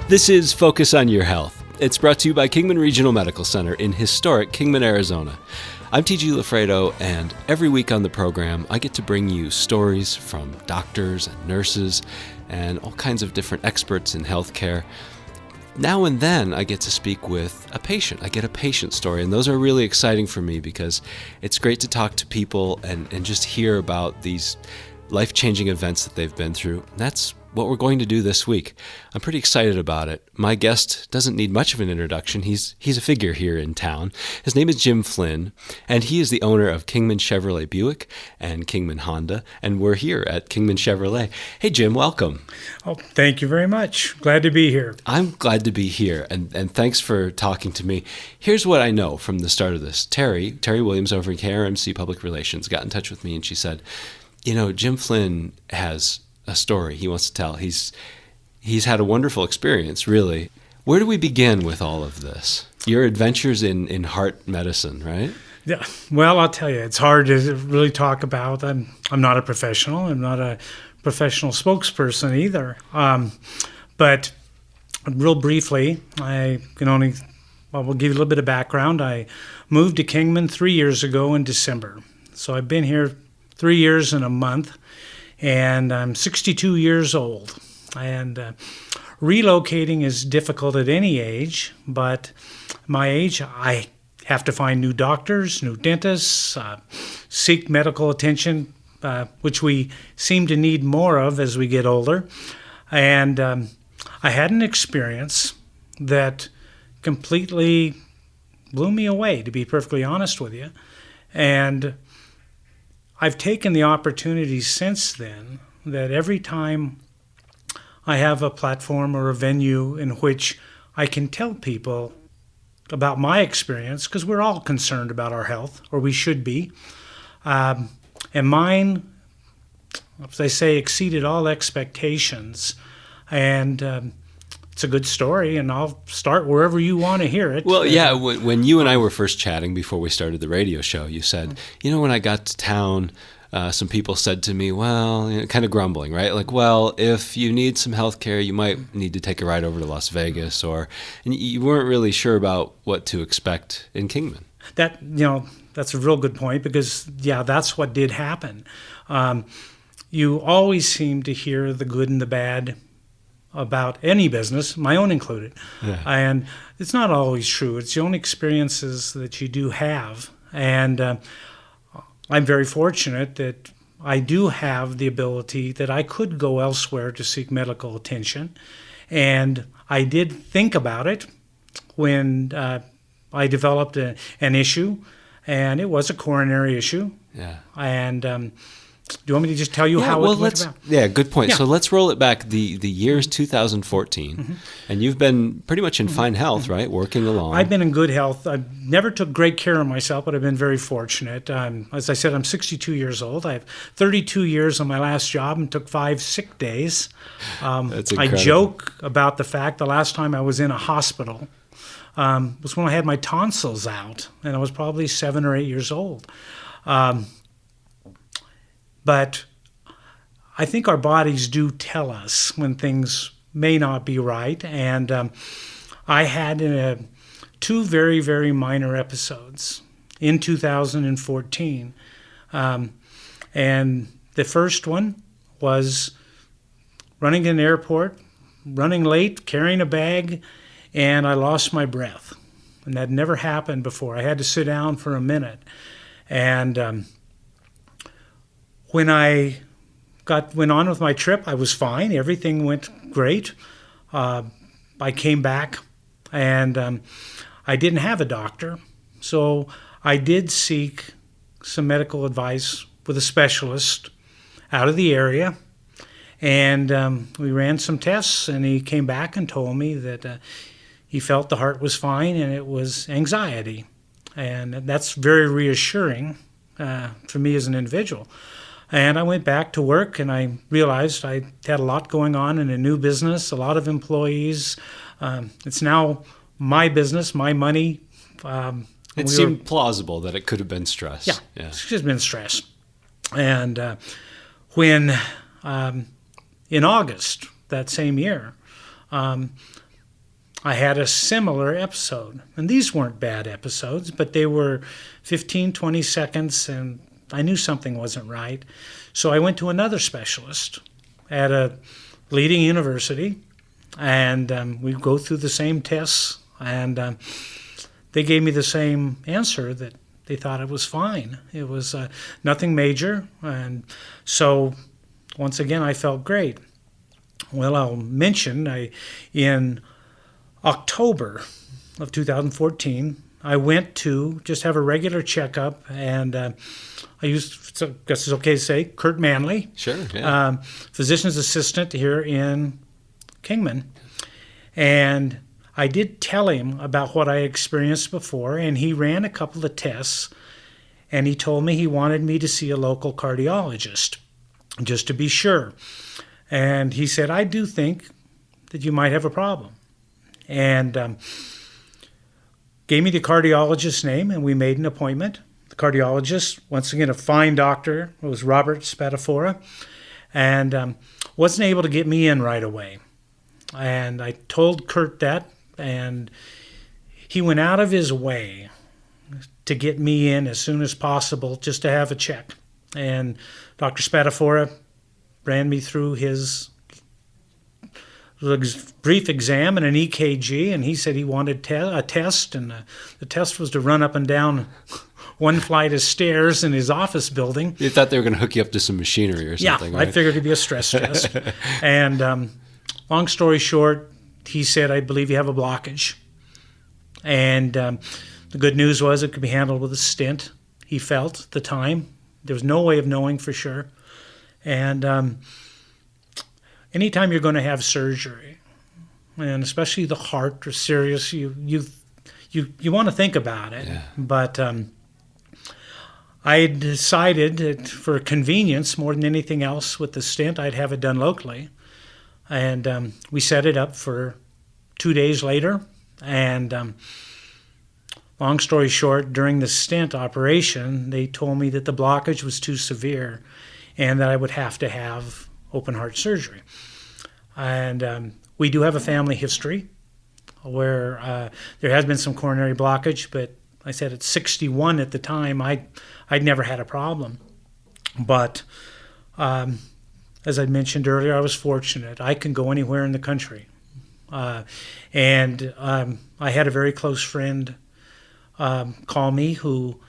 This is Focus on Your Health. It's brought to you by Kingman Regional Medical Center in historic Kingman, Arizona. I'm TG LaFredo, and every week on the program, I get to bring you stories from doctors and nurses and all kinds of different experts in healthcare. Now and then, I get to speak with a patient. I get a patient story, and those are really exciting for me because it's great to talk to people and just hear about these life-changing events that they've been through. That's what we're going to do this week. I'm pretty excited about it. My guest doesn't need much of an introduction. He's a figure here in town. His name is Jim Flynn, and he is the owner of Kingman Chevrolet Buick and Kingman Honda, and we're here at Kingman Chevrolet. Hey, Jim, welcome. Oh, thank you very much. Glad to be here. I'm glad to be here, and thanks for talking to me. Here's what I know from the start of this. Terry Williams over at KRMC Public Relations got in touch with me, and she said, you know, Jim Flynn has a story he wants to tell. He's had a wonderful experience, really. Where do we begin with all of this? Your adventures in heart medicine, right? Yeah. Well, I'll tell you, it's hard to really talk about. I'm not a professional. I'm not a professional spokesperson either. But real briefly, we'll give you a little bit of background. I moved to Kingman 3 years ago in December. So I've been here 3 years and a month. And I'm 62 years old. And relocating is difficult at any age, but my age, I have to find new doctors, new dentists, seek medical attention, which we seem to need more of as we get older. And I had an experience that completely blew me away, to be perfectly honest with you. And I've taken the opportunity since then that every time I have a platform or a venue in which I can tell people about my experience, because we're all concerned about our health, or we should be, and mine, as they say, exceeded all expectations, and it's a good story, and I'll start wherever you want to hear it. Well, yeah, when you and I were first chatting before we started the radio show, you said, you know, when I got to town, some people said to me, well, you know, kind of grumbling, right? Like, well, if you need some health care, you might need to take a ride over to Las Vegas, and you weren't really sure about what to expect in Kingman. That's a real good point because, yeah, that's what did happen. You always seem to hear the good and the bad about any business, my own included. Yeah. And it's not always true. It's the only experiences that you do have. And I'm very fortunate that I do have the ability that I could go elsewhere to seek medical attention. And I did think about it when I developed an issue, and it was a coronary issue. Yeah. And do you want me to just tell you how it went about? Yeah, good point. Yeah. So let's roll it back. The year is 2014, and you've been pretty much in fine health, right? Working along. I've been in good health. I never took great care of myself, but I've been very fortunate. As I said, I'm 62 years old. I have 32 years on my last job and took 5 sick days. That's incredible. I joke about the fact the last time I was in a hospital was when I had my tonsils out, and I was probably 7 or 8 years old. But I think our bodies do tell us when things may not be right. And I had 2 very, very minor episodes in 2014. And the first one was running in an airport, running late, carrying a bag, and I lost my breath. And that never happened before. I had to sit down for a minute. And when I went on with my trip, I was fine. Everything went great. I came back, and I didn't have a doctor. So I did seek some medical advice with a specialist out of the area. And we ran some tests, and he came back and told me that he felt the heart was fine, and it was anxiety. And that's very reassuring for me as an individual. And I went back to work, and I realized I had a lot going on in a new business, a lot of employees. It's now my business, my money. It seemed plausible that it could have been stress. Yeah. It's just been stress. And when in August that same year, I had a similar episode. And these weren't bad episodes, but they were 15, 20 seconds, and I knew something wasn't right. So I went to another specialist at a leading university, and we go through the same tests, and they gave me the same answer, that they thought it was fine. It was nothing major, and so once again I felt great. Well, I'll mention in October of 2014, I went to just have a regular checkup, and I used, I guess it's okay to say, Kurt Manley, Sure, yeah. physician's assistant here in Kingman. And I did tell him about what I experienced before, and he ran a couple of tests, and he told me he wanted me to see a local cardiologist, just to be sure. And he said, I do think that you might have a problem. And gave me the cardiologist's name, and we made an appointment. The cardiologist, once again, a fine doctor, was Robert Spatafora, and wasn't able to get me in right away. And I told Kurt that, and he went out of his way to get me in as soon as possible just to have a check. And Dr. Spatafora ran me through his brief exam and an EKG, and he said he wanted a test, and the test was to run up and down one flight of stairs in his office building. You thought they were going to hook you up to some machinery or something, yeah, right? I figured it'd be a stress test. And long story short, he said, I believe you have a blockage. And the good news was it could be handled with a stent, he felt at the time. There was no way of knowing for sure. And anytime you're going to have surgery, and especially the heart or serious, you want to think about it. Yeah. But I decided that for convenience, more than anything else with the stent, I'd have it done locally. And we set it up for 2 days later. And long story short, during the stent operation, they told me that the blockage was too severe and that I would have to have open heart surgery. And we do have a family history where there has been some coronary blockage, but I said at 61 at the time, I'd never had a problem. But as I mentioned earlier, I was fortunate. I can go anywhere in the country. And I had a very close friend call me who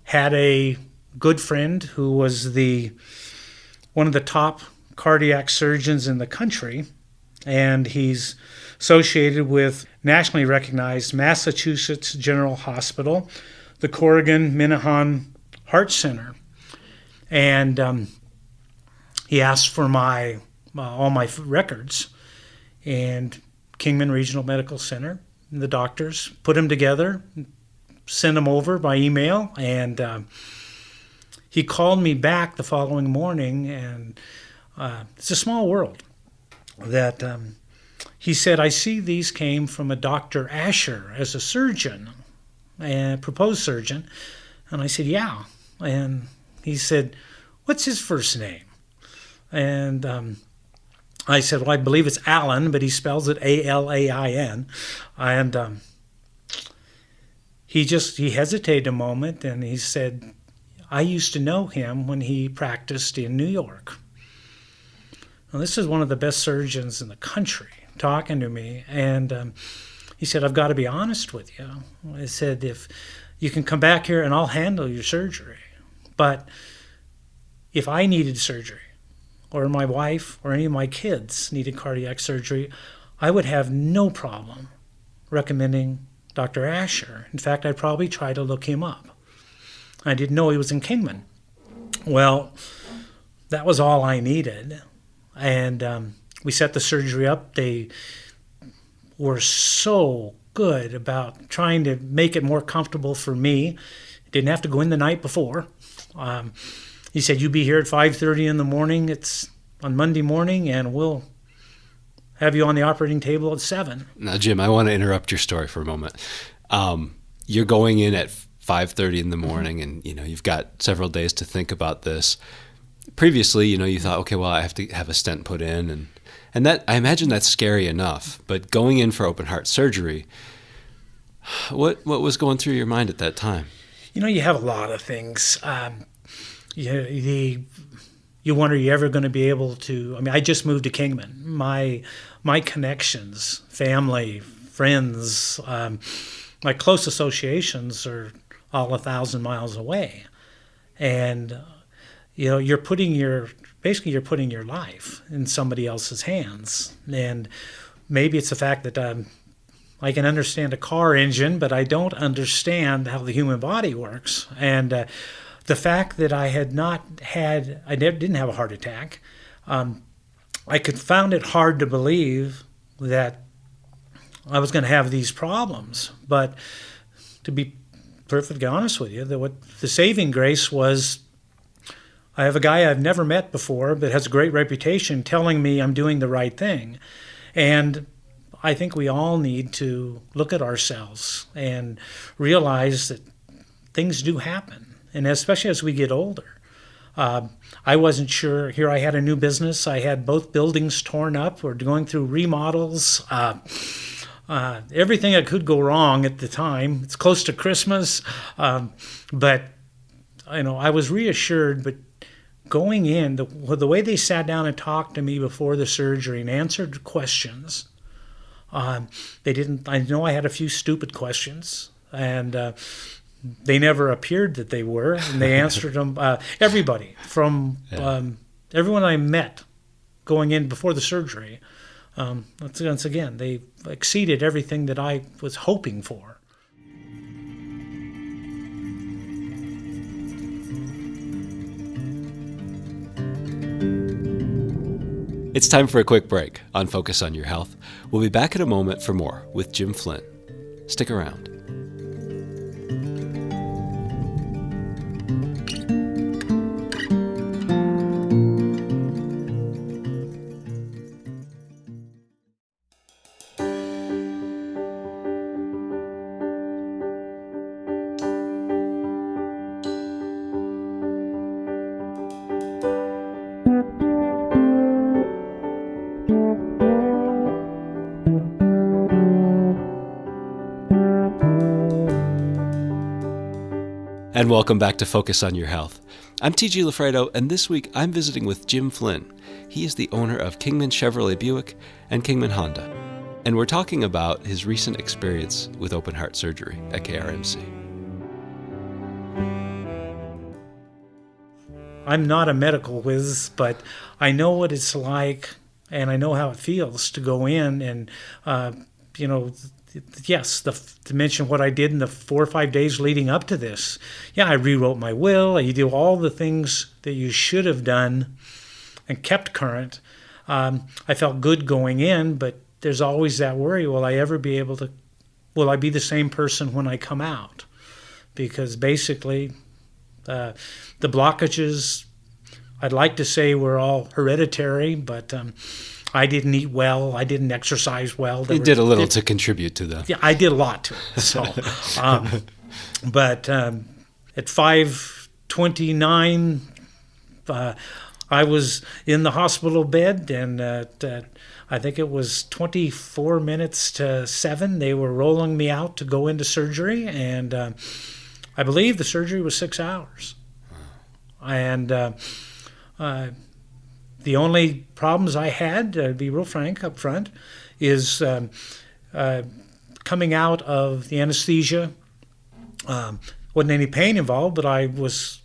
had a good friend who was one of the top cardiac surgeons in the country, and he's associated with nationally recognized Massachusetts General Hospital, the Corrigan Minahan Heart Center. And he asked for all my records, and Kingman Regional Medical Center, and the doctors put them together, sent them over by email, and he called me back the following morning, and it's a small world, that he said, I see these came from a Dr. Asher as a surgeon, a proposed surgeon. And I said, yeah. And he said, what's his first name? And I said, well, I believe it's Alan, but he spells it A-L-A-I-N. And he hesitated a moment, and he said, I used to know him when he practiced in New York. Now, this is one of the best surgeons in the country talking to me, and he said, I've got to be honest with you. I said, if you can come back here and I'll handle your surgery, but if I needed surgery, or my wife or any of my kids needed cardiac surgery, I would have no problem recommending Dr. Asher. In fact, I'd probably try to look him up. I didn't know he was in Kingman. Well, that was all I needed. And we set the surgery up. They were so good about trying to make it more comfortable for me. Didn't have to go in the night before. He said, you be here at 5:30 in the morning. It's on Monday morning, and we'll have you on the operating table at 7. Now, Jim, I want to interrupt your story for a moment. You're going in at 5:30 in the morning, and you've got several days to think about this. previously, you thought, okay, well, I have to have a stent put in, and that, I imagine that's scary enough. But going in for open heart surgery, what was going through your mind at that time? You have a lot of things. You wonder, you ever going to be able to? I mean, I just moved to Kingman. My connections, family, friends, my close associations are all 1,000 miles away, and you're putting your life in somebody else's hands. And maybe it's the fact that I can understand a car engine, but I don't understand how the human body works. And the fact that I didn't have a heart attack, I found it hard to believe that I was going to have these problems. But to be perfectly honest with you, what the saving grace was, I have a guy I've never met before but has a great reputation telling me I'm doing the right thing. And I think we all need to look at ourselves and realize that things do happen. And especially as we get older. I wasn't sure. Here I had a new business. I had both buildings torn up. We're going through remodels. Everything that could go wrong at the time. It's close to Christmas. But I was reassured. But going in, the way they sat down and talked to me before the surgery and answered questions, they didn't. I know I had a few stupid questions. And they never appeared that they were, and they answered them. Everybody from everyone I met going in before the surgery, once again, they exceeded everything that I was hoping for. It's time for a quick break on Focus on Your Health. We'll be back in a moment for more with Jim Flynn. Stick around. And welcome back to Focus on Your Health. I'm TG LaFredo, and this week I'm visiting with Jim Flynn. He is the owner of Kingman Chevrolet Buick and Kingman Honda. And we're talking about his recent experience with open heart surgery at KRMC. I'm not a medical whiz, but I know what it's like, and I know how it feels to go in and, yes, to mention what I did in the 4 or 5 days leading up to this. Yeah, I rewrote my will. You do all the things that you should have done and kept current. I felt good going in, but there's always that worry, will I be the same person when I come out? Because basically, the blockages, I'd like to say were all hereditary, but I didn't eat well. I didn't exercise well. You did a little to contribute to that. Yeah, I did a lot to it. So, but at 5:29, I was in the hospital bed, and I think it was 24 minutes to 7. They were rolling me out to go into surgery, and I believe the surgery was 6 hours. And the only problems I had, to be real frank up front, is coming out of the anesthesia. Wasn't any pain involved, but I was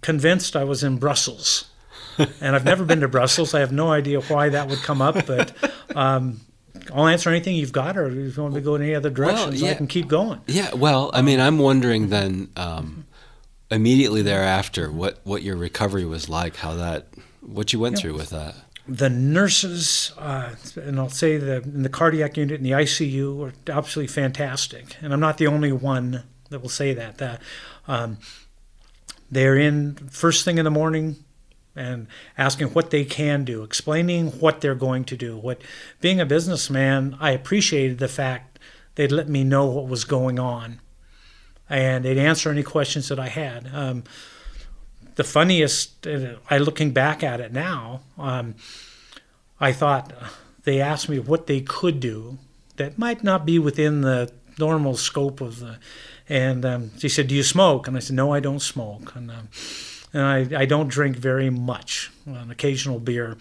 convinced I was in Brussels. And I've never been to Brussels. I have no idea why that would come up, but I'll answer anything you've got, or if you want me to go in any other directions, I can keep going. Yeah, well, I mean, I'm wondering then, immediately thereafter, what your recovery was like, what you went through with that. The nurses, and I'll say in the cardiac unit, in the ICU, are absolutely fantastic. And I'm not the only one that will say that. They're in first thing in the morning and asking what they can do, explaining what they're going to do. Being a businessman, I appreciated the fact they'd let me know what was going on, and they'd answer any questions that I had. the funniest, looking back at it now, I thought they asked me what they could do that might not be within the normal scope of the, and she said, "Do you smoke?" And I said, "No, I don't smoke, and I don't drink very much, an occasional beer."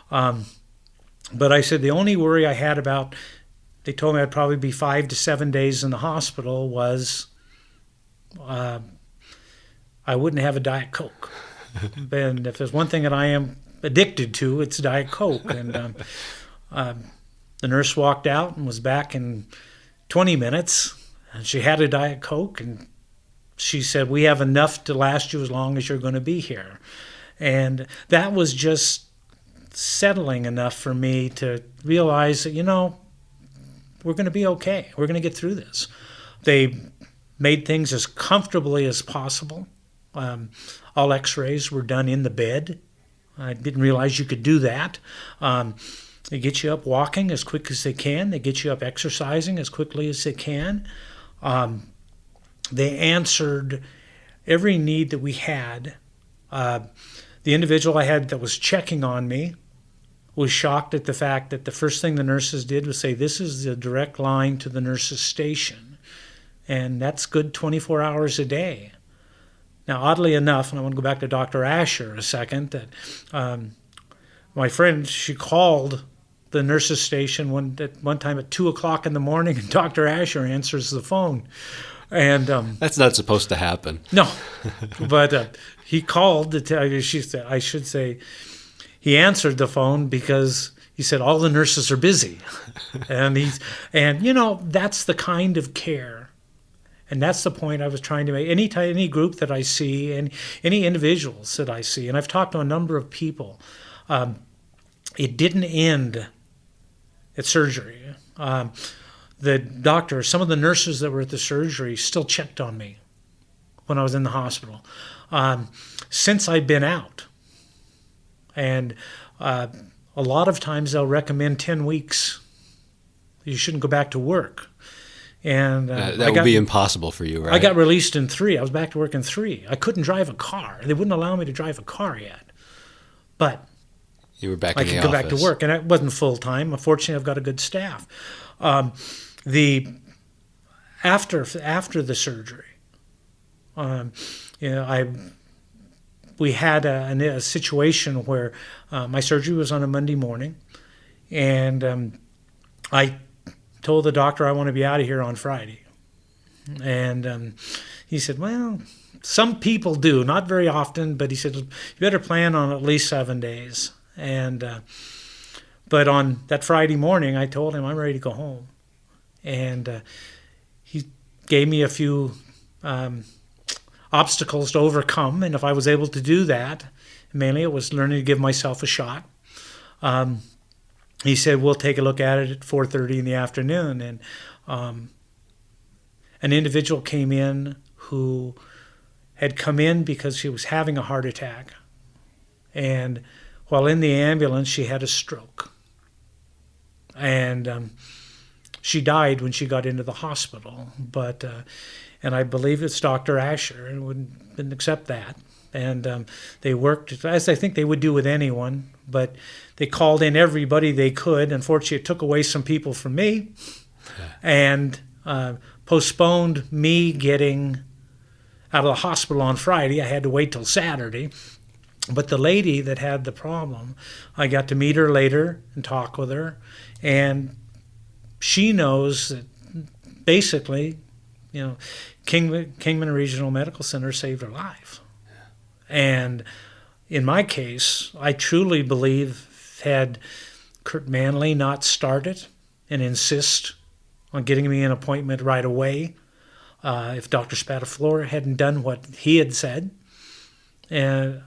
But I said the only worry I had about, they told me I'd probably be 5 to 7 days in the hospital, was I wouldn't have a Diet Coke. And if there's one thing that I am addicted to, it's Diet Coke. And the nurse walked out and was back in 20 minutes. And she had a Diet Coke, and she said, "We have enough to last you as long as you're going to be here." And that was just settling enough for me to realize that, we're going to be okay. We're going to get through this. They made things as comfortably as possible. All x-rays were done in the bed. I didn't realize you could do that. They get you up walking as quick as they can. They get you up exercising as quickly as they can. They answered every need that we had. The individual I had that was checking on me was shocked at the fact that the first thing the nurses did was say, "This is the direct line to the nurses' station." And that's good 24 hours a day. Now, oddly enough, and I want to go back to Dr. Asher a second, that my friend, she called the nurses' station one time at 2 o'clock in the morning, and Dr. Asher answers the phone. And that's not supposed to happen. No, but he called to tell you, I should say, he answered the phone because he said all the nurses are busy. and that's the kind of care. And that's the point I was trying to make. Any group that I see, and any individuals that I see, and I've talked to a number of people, it didn't end at surgery. The doctor, some of the nurses that were at the surgery still checked on me when I was in the hospital. Since I've been out, and a lot of times they'll recommend 10 weeks. You shouldn't go back to work. And that would be impossible for you, right? I got released in 3. I was back to work in 3. I couldn't drive a car. They wouldn't allow me to drive a car yet. But you were back in the office. I could go back to work, and it wasn't full time. Unfortunately, I've got a good staff. After the surgery, we had a situation where my surgery was on a Monday morning, and I told the doctor I want to be out of here on Friday. And he said, "Well, some people do, not very often," but he said, "You better plan on at least 7 days." And but on that Friday morning, I told him I'm ready to go home. And he gave me a few obstacles to overcome, and if I was able to do that, mainly it was learning to give myself a shot. He said, "We'll take a look at it at 4:30 in the afternoon." And an individual came in who had come in because she was having a heart attack. And while in the ambulance, she had a stroke. And she died when she got into the hospital. But and I believe it's Dr. Asher, and wouldn't accept that. And they worked, as I think they would do with anyone, but they called in everybody they could. Unfortunately, it took away some people from me, and postponed me getting out of the hospital on Friday. I had to wait till Saturday. But the lady that had the problem, I got to meet her later and talk with her, and she knows that basically, Kingman Regional Medical Center saved her life. And in my case, I truly believe, had Kurt Manley not started and insist on getting me an appointment right away, if Dr. Spataflora hadn't done what he had said, and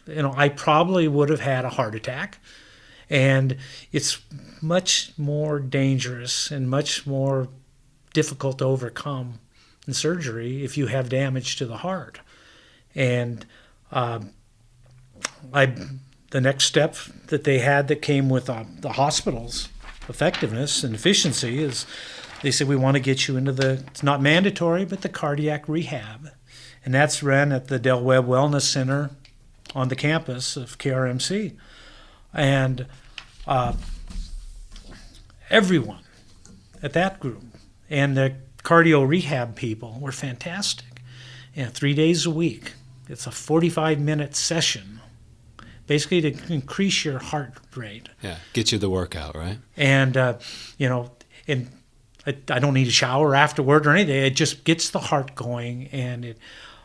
I probably would have had a heart attack. And it's much more dangerous and much more difficult to overcome in surgery if you have damage to the heart. And the next step that they had that came with the hospital's effectiveness and efficiency is they said, "We want to get you into it's not mandatory, but the cardiac rehab." And that's run at the Del Webb Wellness Center on the campus of KRMC. And everyone at that group and the cardio rehab people were fantastic. 3 days a week. It's a 45-minute session, basically to increase your heart rate. Yeah, get you the workout, right? And, and I don't need a shower afterward or anything. It just gets the heart going. And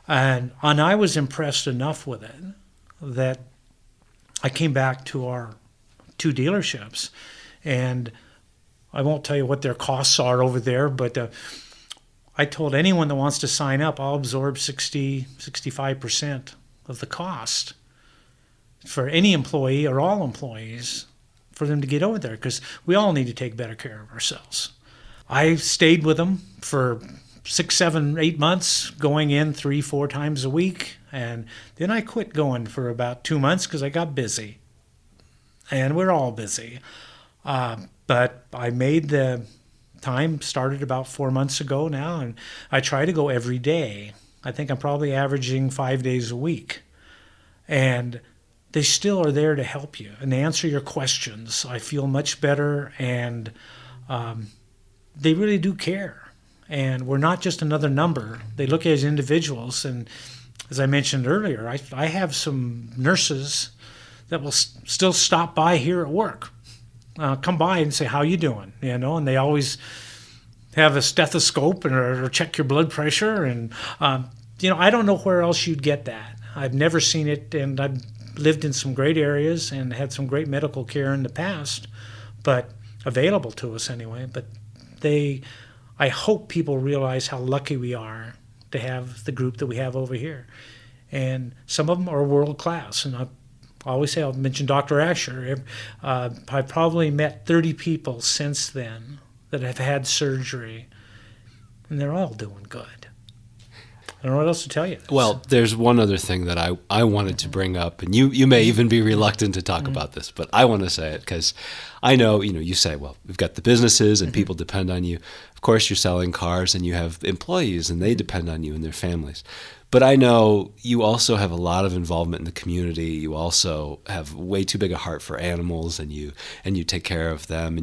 I was impressed enough with it that I came back to our 2 dealerships. And I won't tell you what their costs are over there, but I told anyone that wants to sign up, I'll absorb 65% of the cost for any employee or all employees for them to get over there, because we all need to take better care of ourselves. I stayed with them for 6, 7, 8 months, going in 3-4 times a week, and then I quit going for about 2 months because I got busy, and we're all busy. But I made the time, started about 4 months ago now, and I try to go every day. I think I'm probably averaging 5 days a week. And they still are there to help you and answer your questions. I feel much better, and they really do care. And we're not just another number. They look at us as individuals. And as I mentioned earlier, I have some nurses that will still stop by here at work. Come by and say, how you doing? And they always have a stethoscope or check your blood pressure. And, I don't know where else you'd get that. I've never seen it, and I've lived in some great areas and had some great medical care in the past, but available to us anyway. But I hope people realize how lucky we are to have the group that we have over here. And some of them are world class. And I always say, I'll mention Dr. Asher. I've probably met 30 people since then that have had surgery, and they're all doing good. I don't know what else to tell you. Well, there's one other thing that I wanted to bring up, and you may even be reluctant to talk about this, but I want to say it because I know, you say, well, we've got the businesses and people depend on you. Of course, you're selling cars and you have employees and they depend on you and their families. But I know you also have a lot of involvement in the community. You also have way too big a heart for animals, and you take care of them.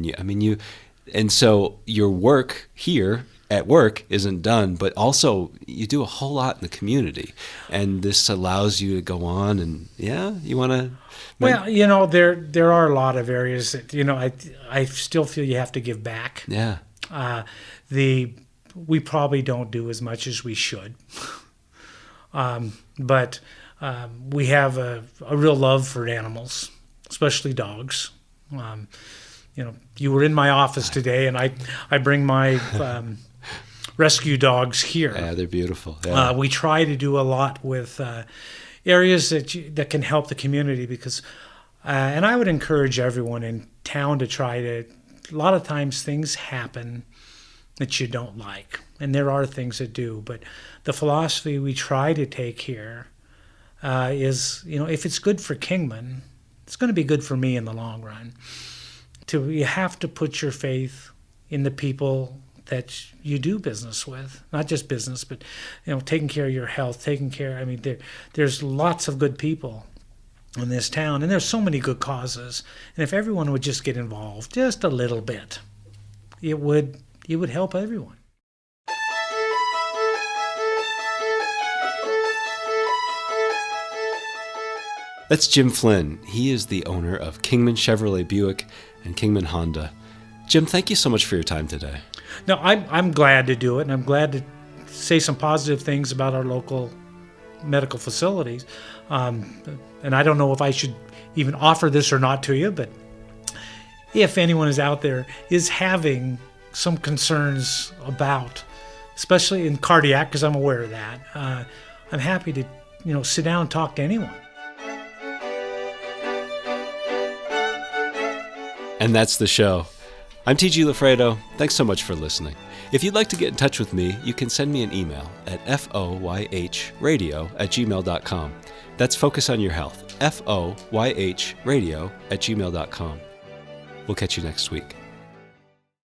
And so your work here at work isn't done, but also you do a whole lot in the community, and this allows you to go on. And you want to. Well, there are a lot of areas that I still feel you have to give back. Yeah. We probably don't do as much as we should. But we have a real love for animals, especially dogs. You were in my office today, and I bring my rescue dogs here. Yeah, they're beautiful. Yeah. We try to do a lot with areas that can help the community, because, and I would encourage everyone in town to try to. A lot of times things happen that you don't like, and there are things that do, but the philosophy we try to take here is, if it's good for Kingman, it's going to be good for me in the long run. You have to put your faith in the people that you do business with, not just business, but taking care of your health, there's lots of good people in this town, and there's so many good causes, and if everyone would just get involved just a little bit, it would help everyone. That's Jim Flynn. He is the owner of Kingman Chevrolet Buick and Kingman Honda. Jim, thank you so much for your time today. No, I'm glad to do it, and I'm glad to say some positive things about our local medical facilities. And I don't know if I should even offer this or not to you, but if anyone is out there is having some concerns about, especially in cardiac, because I'm aware of that, I'm happy to sit down and talk to anyone. And that's the show. I'm TG LaFredo. Thanks so much for listening. If you'd like to get in touch with me, you can send me an email at foyhradio@gmail.com. That's Focus on Your Health, foyhradio@gmail.com. We'll catch you next week.